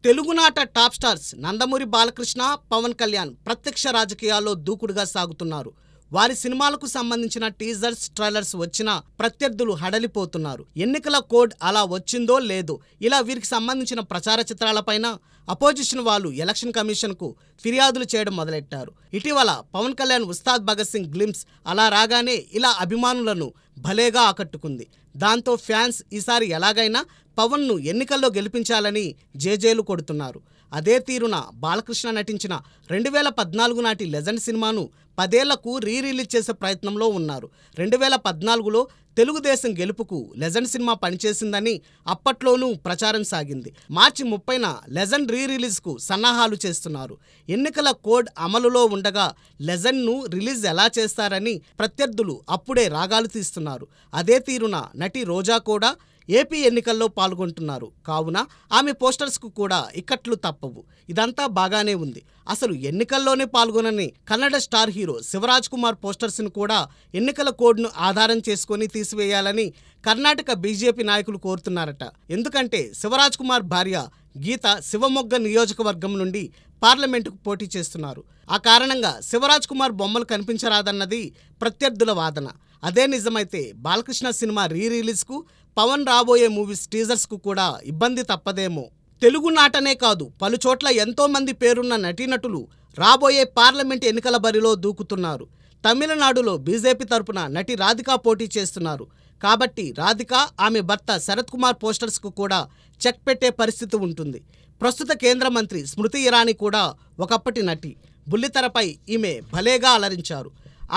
తెలుగునాట top stars Nandamuri Balakrishna, Pawan Kalyan ప్రత్యక్ష రాజకీయాల్లో దూకుడుగా సాగుతున్నారు. వారి సినిమాలకు సంబంధించిన టీజర్స్, ట్రైలర్స్ వచ్చినా ప్రత్యర్థులు హడలిపోతున్నారు. ఎన్నికల కోడ్ అలా వచ్చిందో లేదో ఇలా వీరికి సంబంధించిన ప్రచార చిత్రాలపైన అపోజిషన్ వాళ్ళు ఎలక్షన్ కమిషన్కు ఫిర్యాదులు చేయడం మొదలెట్టారు. ఇటీవల పవన్ కళ్యాణ్ ఉస్తాద్ భగత్ సింగ్ గ్లింప్స్ అలా రాగానే ఇలా అభిమానులను భలేగా ఆకట్టుకుంది. దాంతో ఫ్యాన్స్ ఈసారి ఎలాగైనా పవన్ను ఎన్నికల్లో గెలిపించాలని జేజేలు కొడుతున్నారు. అదే తీరున బాలకృష్ణ నటించిన 2014 నాటి లెజెండ్ సినిమాను 10 ఏళ్లకు రిలీజ్ చేసే ప్రయత్నంలో ఉన్నారు. 2014లో తెలుగుదేశం గెలుపుకు లెజెండ్ సినిమా పనిచేసిందని అప్పట్లోనూ ప్రచారం సాగింది. మార్చి 30న లెజెండ్ రిలీజ్కు సన్నాహాలు చేస్తున్నారు. ఎన్నికల కోడ్ అమలులో ఉండగా లెజెండ్ను రిలీజ్ ఎలా చేస్తారని ప్రత్యర్థులు అప్పుడే రాగాలు తీస్తున్నారు. అదే తీరున నటి రోజా కూడా ఏపీ ఎన్నికల్లో పాల్గొంటున్నారు. కావున ఆమె పోస్టర్స్కు కూడా ఇక్కట్లు తప్పవు. ఇదంతా బాగానే ఉంది. అసలు ఎన్నికల్లోనే పాల్గొనని కన్నడ స్టార్ హీరో శివరాజ్ కుమార్ పోస్టర్స్ను కూడా ఎన్నికల కోడ్ను ఆధారం చేసుకొని తీసివేయాలని కర్ణాటక బీజేపీ నాయకులు కోరుతున్నారట. ఎందుకంటే శివరాజ్ కుమార్ భార్య గీత శివమొగ్గ నియోజకవర్గం నుండి పార్లమెంటుకు పోటీ చేస్తున్నారు. ఆ కారణంగా శివరాజ్ కుమార్ బొమ్మలు కనిపించరాదన్నది ప్రత్యర్థుల వాదన. అదే నిజమైతే బాలకృష్ణ సినిమా రిలీజ్కు, పవన్ రాబోయే మూవీస్ టీజర్స్కు కూడా ఇబ్బంది తప్పదేమో. తెలుగునాటనే కాదు పలుచోట్ల ఎంతో మంది పేరున్న నటీనటులు రాబోయే పార్లమెంట్ ఎన్నికల బరిలో దూకుతున్నారు. తమిళనాడులో బీజేపీ తరపున నటి రాధిక పోటీ చేస్తున్నారు. కాబట్టి రాధిక, ఆమె భర్త శరత్ కుమార్ పోస్టర్స్కు కూడా చెక్ పెట్టే పరిస్థితి ఉంటుంది. ప్రస్తుత కేంద్ర మంత్రి స్మృతి ఇరానీ కూడా ఒకప్పటి నటి. బుల్లితెరపై ఈమె భలేగా అలరించారు.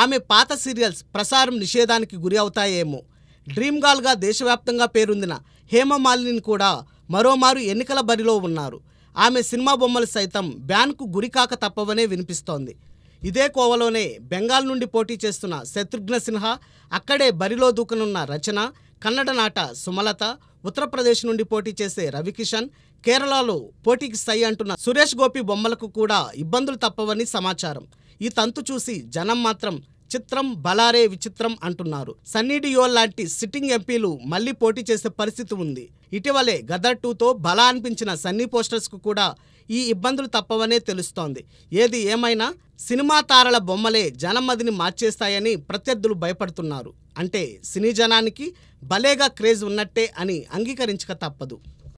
ఆమె పాత సీరియల్స్ ప్రసారం నిషేధానికి గురి అవుతాయేమో. డ్రీమ్ గర్ల్గా దేశవ్యాప్తంగా పేరొందిన హేమమాలిని కూడా మరోమారు ఎన్నికల బరిలో ఉన్నారు. ఆమె సినిమా బొమ్మలు సైతం బ్యాన్కు గురికాక తప్పవనే వినిపిస్తోంది. ఇదే కోవలోనే బెంగాల్ నుండి పోటీ చేస్తున్న శత్రుఘ్న సిన్హా, అక్కడే బరిలో దూకనున్న రచన, కన్నడ నాట సుమలత, ఉత్తరప్రదేశ్ నుండి పోటీ చేసే రవికిషన్, కేరళలో పోటీకి సై అంటున్న సురేష్ గోపి బొమ్మలకు కూడా ఇబ్బందులు తప్పవని సమాచారం. ఈ తంతు చూసి జనం మాత్రం చిత్రం బలారే విచిత్రం అంటున్నారు. సన్నీ డియోల్ లాంటి సిట్టింగ్ ఎంపీలు మళ్లీ పోటీ చేసే పరిస్థితి ఉంది. ఇటీవలే గదర్ 2తో బలా అనిపించిన సన్నీ పోస్టర్స్కు కూడా ఈ ఇబ్బందులు తప్పవనే తెలుస్తోంది. ఏది ఏమైనా సినిమా తారల బొమ్మలే జనం మదిని మార్చేస్తాయని ప్రత్యర్థులు భయపడుతున్నారు. అంటే సినీ జనానికి భలేగా క్రేజ్ ఉన్నట్టే అని అంగీకరించక తప్పదు.